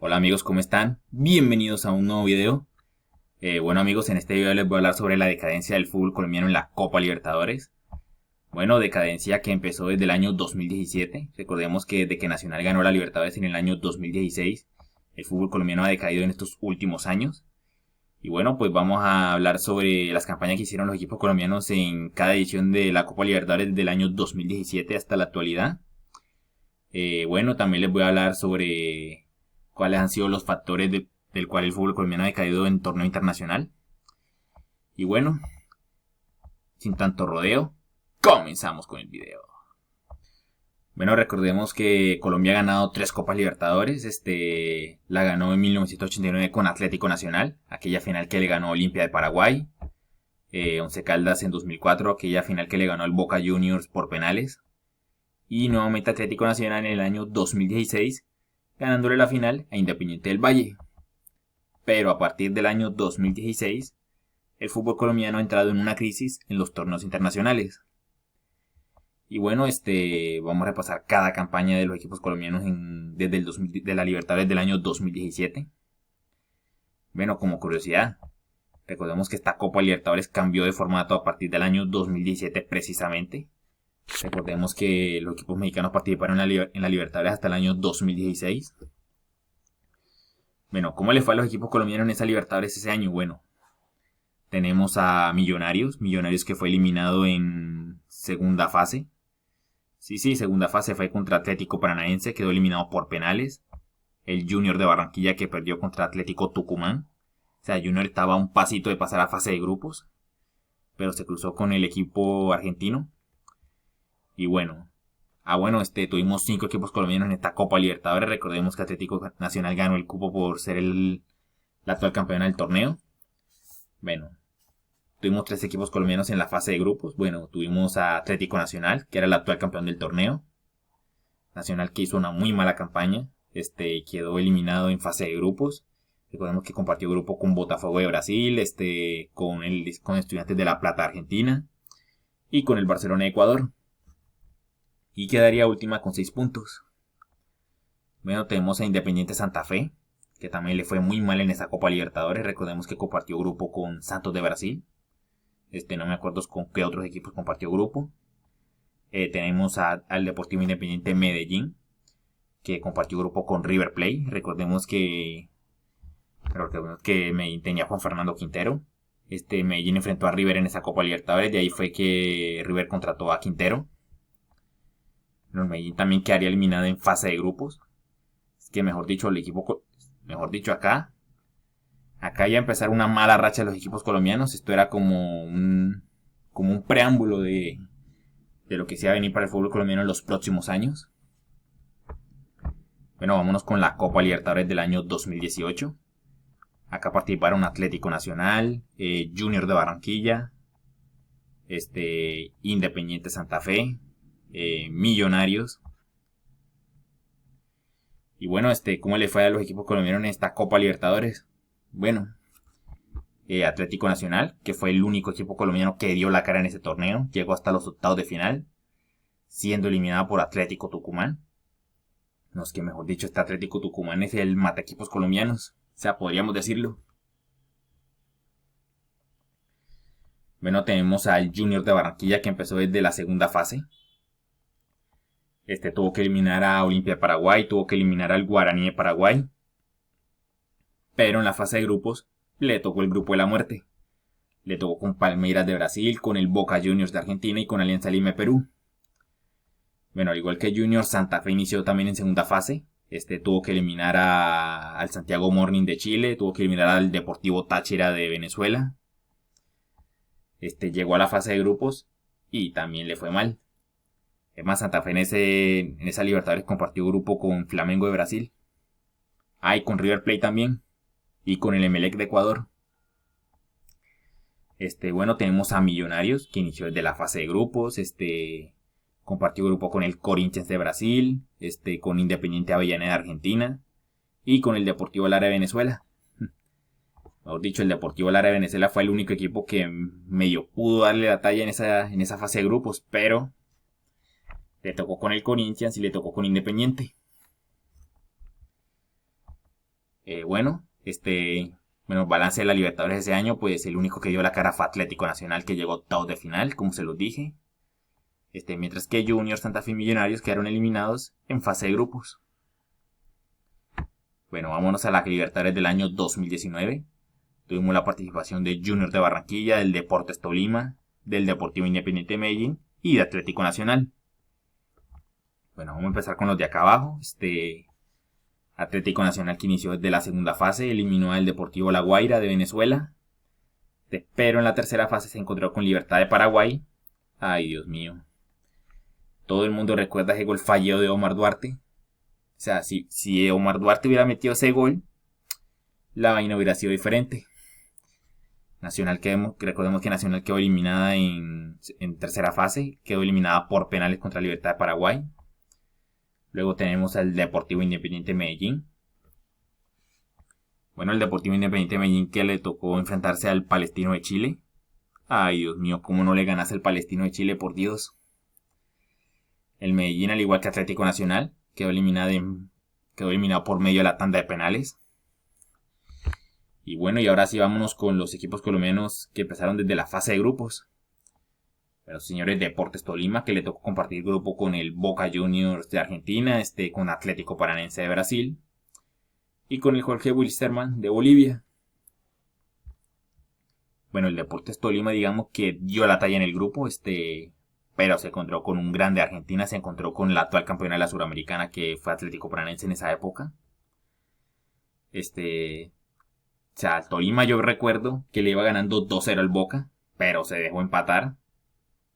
Hola amigos, ¿cómo están? Bienvenidos a un nuevo video. Bueno amigos, en este video les voy a hablar sobre la decadencia del fútbol colombiano en la Copa Libertadores. Bueno, decadencia que empezó desde el año 2017. Recordemos que desde que Nacional ganó la Libertadores en el año 2016, el fútbol colombiano ha decaído en estos últimos años. Y bueno, pues vamos a hablar sobre las campañas que hicieron los equipos colombianos en cada edición de la Copa Libertadores desde el año 2017 hasta la actualidad. Bueno, también les voy a hablar sobre cuáles han sido los factores del cual el fútbol colombiano ha decaído en torneo internacional. Y bueno, sin tanto rodeo, comenzamos con el video. Bueno, recordemos que Colombia ha ganado 3 Copas Libertadores. La ganó en 1989 con Atlético Nacional, aquella final que le ganó Olimpia de Paraguay. Once Caldas en 2004, aquella final que le ganó al Boca Juniors por penales. Y nuevamente Atlético Nacional en el año 2016, ganándole la final a Independiente del Valle. Pero a partir del año 2016, el fútbol colombiano ha entrado en una crisis en los torneos internacionales. Y bueno, vamos a repasar cada campaña de los equipos colombianos desde de la Libertadores del año 2017. Bueno, como curiosidad, recordemos que esta Copa Libertadores cambió de formato a partir del año 2017 precisamente. Recordemos que los equipos mexicanos participaron en la Libertadores hasta el año 2016. Bueno, ¿cómo le fue a los equipos colombianos en esa Libertadores ese año? Bueno, tenemos a Millonarios que fue eliminado en segunda fase. Sí, segunda fase fue contra Atlético Paranaense, quedó eliminado por penales. El Junior de Barranquilla que perdió contra Atlético Tucumán. O sea, Junior estaba a un pasito de pasar a fase de grupos, pero se cruzó con el equipo argentino. Y bueno, tuvimos 5 equipos colombianos en esta Copa Libertadores. Recordemos que Atlético Nacional ganó el cupo por ser la actual campeona del torneo. Bueno, tuvimos 3 equipos colombianos en la fase de grupos. Bueno, tuvimos a Atlético Nacional, que era el actual campeón del torneo. Nacional que hizo una muy mala campaña. Quedó eliminado en fase de grupos. Recordemos que compartió grupo con Botafogo de Brasil, con Estudiantes de La Plata Argentina y con el Barcelona de Ecuador. Y quedaría última con 6 puntos. Bueno, tenemos a Independiente Santa Fe, que también le fue muy mal en esa Copa Libertadores. Recordemos que compartió grupo con Santos de Brasil. No me acuerdo con qué otros equipos compartió grupo. Tenemos al Deportivo Independiente Medellín, que compartió grupo con River Plate. Recordemos que Medellín tenía a Juan Fernando Quintero. Medellín enfrentó a River en esa Copa Libertadores. De ahí fue que River contrató a Quintero. Medellín también quedaría eliminado en fase de grupos. Es que mejor dicho, acá ya empezar una mala racha de los equipos colombianos. Esto era como un preámbulo de lo que se iba a venir para el fútbol colombiano en los próximos años. Bueno, vámonos con la Copa Libertadores del año 2018. Acá participaron Atlético Nacional, Junior de Barranquilla, Independiente Santa Fe, Millonarios. Y bueno, ¿cómo le fue a los equipos colombianos en esta Copa Libertadores? Bueno, Atlético Nacional, que fue el único equipo colombiano que dio la cara en ese torneo, llegó hasta los octavos de final, siendo eliminado por Atlético Tucumán. No, es que mejor dicho, este Atlético Tucumán es el mata equipos colombianos, o sea, podríamos decirlo. Bueno, tenemos al Junior de Barranquilla que empezó desde la segunda fase. Tuvo que eliminar a Olimpia de Paraguay, tuvo que eliminar al Guaraní de Paraguay. Pero en la fase de grupos le tocó el grupo de la muerte. Le tocó con Palmeiras de Brasil, con el Boca Juniors de Argentina y con Alianza Lima de Perú. Bueno, al igual que Junior, Santa Fe inició también en segunda fase. Tuvo que eliminar al Santiago Morning de Chile, tuvo que eliminar al Deportivo Táchira de Venezuela. Llegó a la fase de grupos y también le fue mal. Es más, Santa Fe en esa Libertadores compartió grupo con Flamengo de Brasil. Y con River Plate también. Y con el Emelec de Ecuador. Bueno, tenemos a Millonarios, que inició desde la fase de grupos. Compartió grupo con el Corinthians de Brasil. Con Independiente Avellaneda de Argentina. Y con el Deportivo Lara de Venezuela. Mejor dicho, el Deportivo Lara de Venezuela fue el único equipo que medio pudo darle la talla en esa fase de grupos. Pero le tocó con el Corinthians y le tocó con Independiente. Balance de la Libertadores ese año, pues el único que dio la cara fue Atlético Nacional, que llegó a octavos de final, como se los dije. Mientras que Junior, Santa Fe y Millonarios quedaron eliminados en fase de grupos. Bueno, vámonos a la Libertadores del año 2019. Tuvimos la participación de Junior de Barranquilla, del Deportes Tolima, del Deportivo Independiente Medellín y de Atlético Nacional. Bueno, vamos a empezar con los de acá abajo. Atlético Nacional, que inició desde la segunda fase, eliminó al Deportivo La Guaira de Venezuela. Pero en la tercera fase se encontró con Libertad de Paraguay. Ay, Dios mío. Todo el mundo recuerda ese gol fallido de Omar Duarte. O sea, si Omar Duarte hubiera metido ese gol, la vaina hubiera sido diferente. Recordemos que Nacional quedó eliminada en tercera fase. Quedó eliminada por penales contra Libertad de Paraguay. Luego tenemos al Deportivo Independiente Medellín. Bueno, el Deportivo Independiente Medellín, que le tocó enfrentarse al Palestino de Chile. Ay, Dios mío, cómo no le ganas al Palestino de Chile, por Dios. El Medellín, al igual que Atlético Nacional, quedó eliminado por medio de la tanda de penales. Y bueno, y ahora sí vámonos con los equipos colombianos que empezaron desde la fase de grupos. Los señores Deportes Tolima, que le tocó compartir grupo con el Boca Juniors de Argentina, con Atlético Paranaense de Brasil y con el Jorge Wilstermann de Bolivia. Bueno, el Deportes Tolima, digamos que dio la talla en el grupo, pero se encontró con un grande de Argentina, se encontró con la actual campeona de la Suramericana, que fue Atlético Paranaense en esa época. O sea, al Tolima yo recuerdo que le iba ganando 2-0 al Boca, pero se dejó empatar.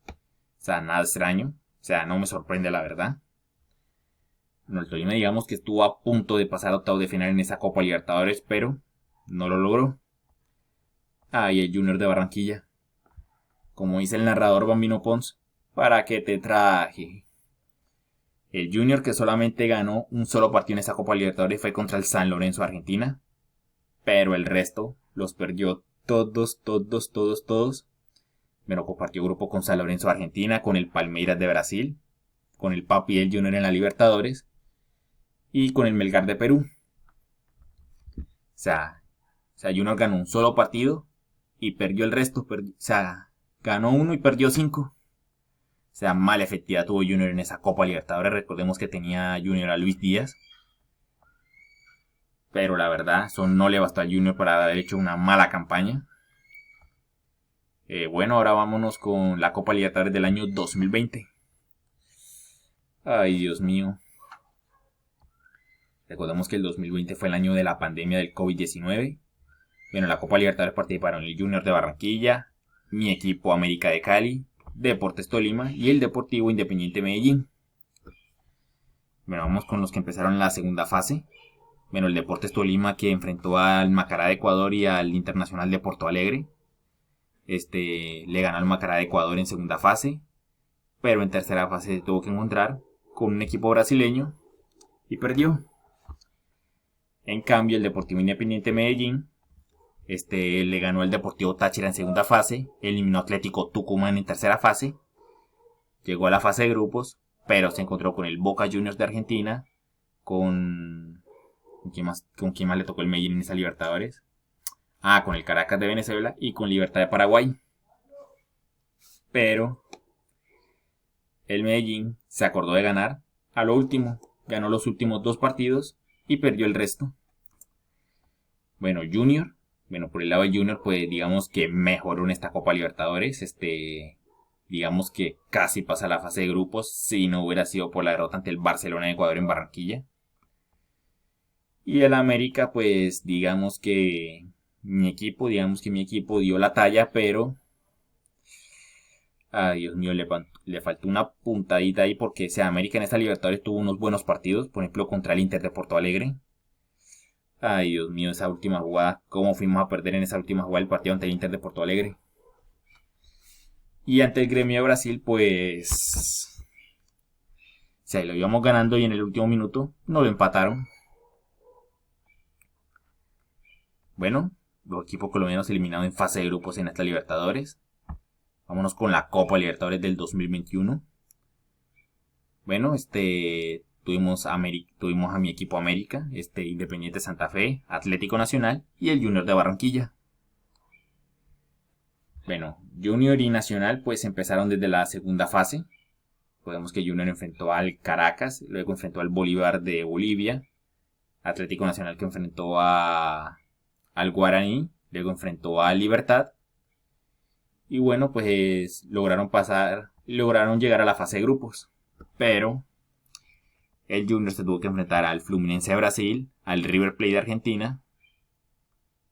O sea, nada extraño. O sea, no me sorprende la verdad. No, el Tolima digamos que estuvo a punto de pasar a octavos de final en esa Copa Libertadores, pero no lo logró. Y el Junior de Barranquilla. Como dice el narrador Bambino Pons, ¿para qué te traje? El Junior, que solamente ganó un solo partido en esa Copa Libertadores, fue contra el San Lorenzo, Argentina. Pero el resto los perdió todos. Bueno, compartió grupo con San Lorenzo, Argentina, con el Palmeiras de Brasil, con el Papi del Junior en la Libertadores y con el Melgar de Perú. O sea, Junior ganó un solo partido y perdió el resto. Ganó uno y perdió 5. O sea, mala efectividad tuvo Junior en esa Copa Libertadores. Recordemos que tenía Junior a Luis Díaz. Pero la verdad, eso no le bastó al Junior para haber hecho una mala campaña. Bueno, ahora vámonos con la Copa Libertadores del año 2020. Ay, Dios mío. Recordemos que el 2020 fue el año de la pandemia del COVID-19. Bueno, en la Copa Libertadores participaron el Junior de Barranquilla, mi equipo América de Cali, Deportes Tolima y el Deportivo Independiente Medellín. Bueno, vamos con los que empezaron la segunda fase. Bueno, el Deportes Tolima, que enfrentó al Macará de Ecuador y al Internacional de Porto Alegre. Le ganó al Macará de Ecuador en segunda fase, pero en tercera fase se tuvo que encontrar con un equipo brasileño y perdió. En cambio, el Deportivo Independiente Medellín le ganó al Deportivo Táchira en segunda fase, eliminó a Atlético Tucumán en tercera fase, llegó a la fase de grupos, pero se encontró con el Boca Juniors de Argentina, ¿con quién más le tocó el Medellín en esa Libertadores? Con el Caracas de Venezuela y con Libertad de Paraguay. Pero el Medellín se acordó de ganar a lo último. Ganó los últimos 2 partidos y perdió el resto. Bueno, Junior. Bueno, por el lado de Junior, pues digamos que mejoró en esta Copa Libertadores. Digamos que casi pasa a la fase de grupos si no hubiera sido por la derrota ante el Barcelona de Ecuador en Barranquilla. Y el América, pues digamos que mi equipo dio la talla, pero Dios mío, le faltó una puntadita ahí, porque América en esta Libertadores tuvo unos buenos partidos, por ejemplo contra el Inter de Porto Alegre. Ay, Dios mío, esa última jugada, cómo fuimos a perder en esa última jugada el partido ante el Inter de Porto Alegre. Y ante el Gremio de Brasil, pues lo íbamos ganando y en el último minuto no lo empataron. Bueno, los equipos colombianos eliminados en fase de grupos en esta Libertadores. Vámonos con la Copa Libertadores del 2021. Bueno, tuvimos a mi equipo América, Independiente Santa Fe, Atlético Nacional y el Junior de Barranquilla. Bueno, Junior y Nacional pues empezaron desde la segunda fase. Podemos que Junior enfrentó al Caracas, luego enfrentó al Bolívar de Bolivia, Atlético Nacional que enfrentó al Guaraní, luego enfrentó a Libertad. Y bueno, pues lograron llegar a la fase de grupos. Pero el Junior se tuvo que enfrentar al Fluminense de Brasil, al River Plate de Argentina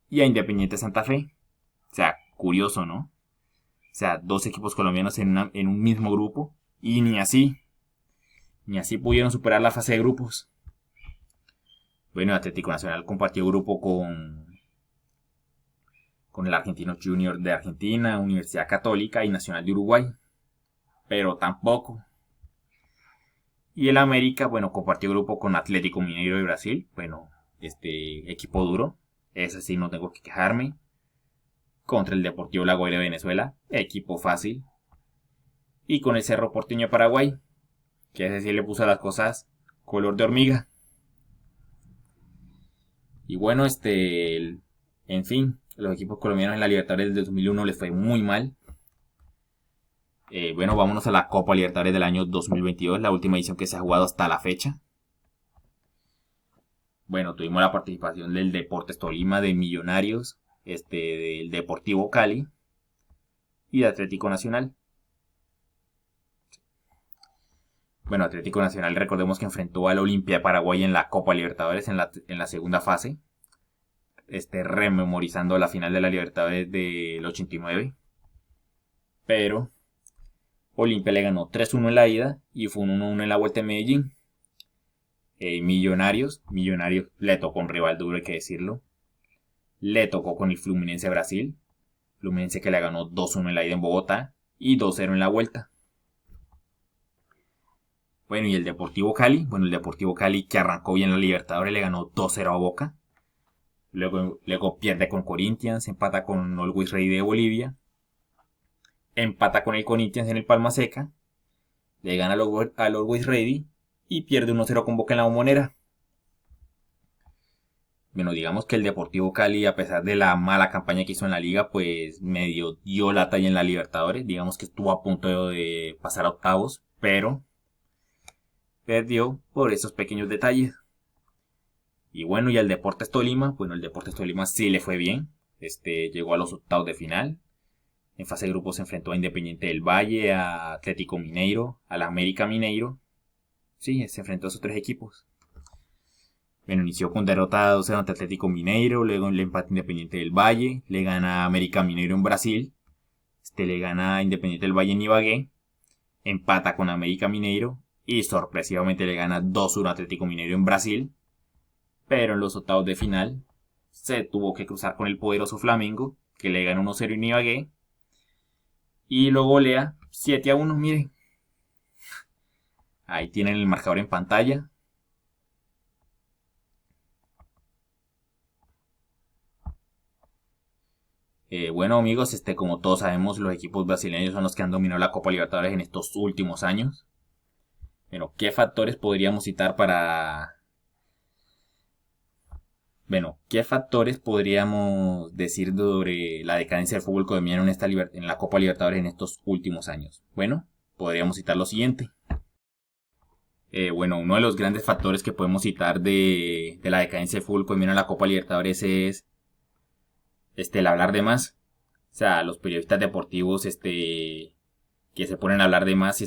y a Independiente Santa Fe. O sea, curioso, ¿no? O sea, dos equipos colombianos en un mismo grupo y ni así pudieron superar la fase de grupos. Bueno, Atlético Nacional compartió grupo con el Argentinos Junior de Argentina, Universidad Católica y Nacional de Uruguay. Pero tampoco. Y el América, bueno, compartió grupo con Atlético Mineiro de Brasil. Bueno, equipo duro. Ese sí no tengo que quejarme. Contra el Deportivo La Guaira de Venezuela. Equipo fácil. Y con el Cerro Porteño de Paraguay. Que ese sí le puso las cosas color de hormiga. Y bueno, en fin, los equipos colombianos en la Libertadores del 2001 les fue muy mal. Bueno, vámonos a la Copa Libertadores del año 2022, la última edición que se ha jugado hasta la fecha. Bueno, tuvimos la participación del Deportes Tolima, de Millonarios, del Deportivo Cali y de Atlético Nacional. Bueno, Atlético Nacional, recordemos que enfrentó al Olimpia de Paraguay en la Copa Libertadores en la segunda fase. Rememorizando la final de la Libertadores del 89. Pero Olimpia le ganó 3-1 en la ida y fue un 1-1 en la vuelta en Medellín. Millonarios le tocó un rival duro, hay que decirlo. Le tocó con el Fluminense Brasil. Fluminense que le ganó 2-1 en la ida en Bogotá y 2-0 en la vuelta. Bueno, y el Deportivo Cali. Bueno, el Deportivo Cali que arrancó bien la Libertadores le ganó 2-0 a Boca. Luego pierde con Corinthians, empata con Always Ready de Bolivia. Empata con el Corinthians en el Palma Seca. Le gana al Always Ready y pierde 1-0 con Boca en la Bombonera. Bueno, digamos que el Deportivo Cali, a pesar de la mala campaña que hizo en la liga, pues medio dio la talla en la Libertadores. Digamos que estuvo a punto de pasar a octavos, pero perdió por esos pequeños detalles. Y bueno, y al Deportes Tolima, bueno, el Deportes Tolima sí le fue bien. Llegó a los octavos de final. En fase de grupos se enfrentó a Independiente del Valle, a Atlético Mineiro, al América Mineiro. Sí, se enfrentó a esos tres equipos. Bueno, inició con derrota 2-0 ante Atlético Mineiro, luego le empate Independiente del Valle, le gana a América Mineiro en Brasil, le gana a Independiente del Valle en Ibagué, empata con América Mineiro y sorpresivamente le gana 2-1 a Atlético Mineiro en Brasil. Pero en los octavos de final se tuvo que cruzar con el poderoso Flamengo, que le gana 1-0 en Ibagué y lo golea 7-1, miren. Ahí tienen el marcador en pantalla. Bueno amigos, como todos sabemos, los equipos brasileños son los que han dominado la Copa Libertadores en estos últimos años. Pero, ¿qué factores podríamos citar ¿qué factores podríamos decir sobre la decadencia del fútbol colombiano en la Copa Libertadores en estos últimos años? Bueno, podríamos citar lo siguiente. Uno de los grandes factores que podemos citar de la decadencia del fútbol colombiano en la Copa Libertadores es el hablar de más. O sea, los periodistas deportivos que se ponen a hablar de más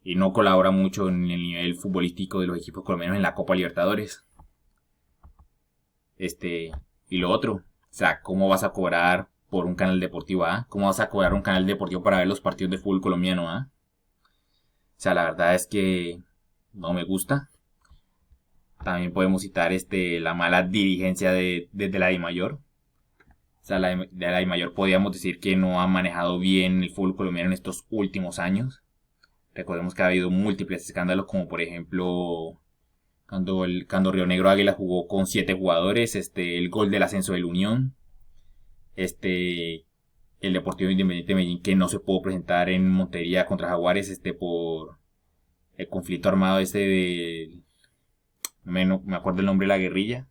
y no colaboran mucho en el nivel futbolístico de los equipos colombianos en la Copa Libertadores. Y lo otro, o sea, ¿cómo vas a cobrar por un canal deportivo? ¿Cómo vas a cobrar un canal deportivo para ver los partidos de fútbol colombiano? O sea, la verdad es que no me gusta. También podemos citar la mala dirigencia desde la DIMAYOR. O sea, de la DIMAYOR podríamos decir que no ha manejado bien el fútbol colombiano en estos últimos años. Recordemos que ha habido múltiples escándalos, como por ejemplo cuando Río Negro Águila jugó con 7 jugadores, el gol del ascenso del Unión, el Deportivo Independiente de Medellín que no se pudo presentar en Montería contra Jaguares por el conflicto armado este de... no me acuerdo el nombre de la guerrilla.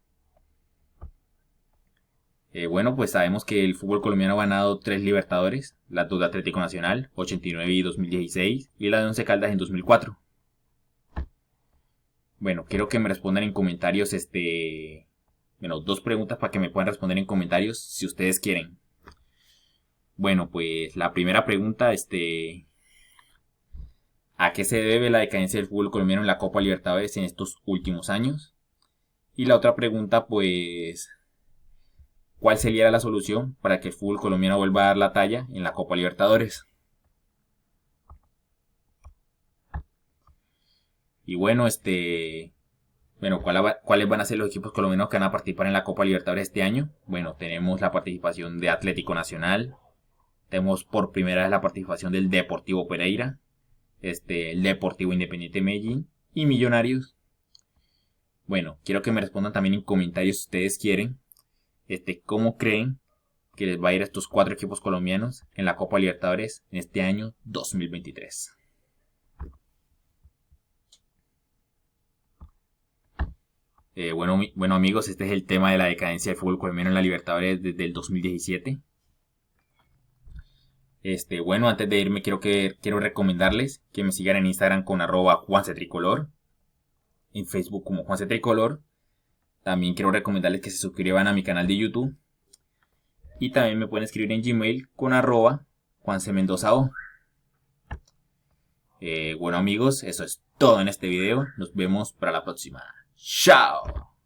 Bueno, pues sabemos que el fútbol colombiano ha ganado 3 Libertadores, las 2 de Atlético Nacional, 89 y 2016, y la de Once Caldas en 2004. Bueno, quiero que me respondan en comentarios, bueno, 2 preguntas para que me puedan responder en comentarios si ustedes quieren. Bueno, pues la primera pregunta, ¿a qué se debe la decadencia del fútbol colombiano en la Copa Libertadores en estos últimos años? Y la otra pregunta, pues, ¿cuál sería la solución para que el fútbol colombiano vuelva a dar la talla en la Copa Libertadores? Y bueno, ¿cuáles van a ser los equipos colombianos que van a participar en la Copa Libertadores este año? Bueno, tenemos la participación de Atlético Nacional, tenemos por primera vez la participación del Deportivo Pereira, el Deportivo Independiente Medellín y Millonarios. Bueno, quiero que me respondan también en comentarios si ustedes quieren, cómo creen que les va a ir a estos 4 equipos colombianos en la Copa Libertadores en este año 2023. Bueno amigos, este es el tema de la decadencia del fútbol colombiano en la Libertadores desde el 2017. Bueno, antes de irme quiero recomendarles que me sigan en Instagram con @JuanceTricolor, en Facebook como JuanceTricolor. También quiero recomendarles que se suscriban a mi canal de YouTube. Y también me pueden escribir en Gmail con @JuanceMendozao. Bueno amigos, eso es todo en este video. Nos vemos para la próxima. ¡Chao!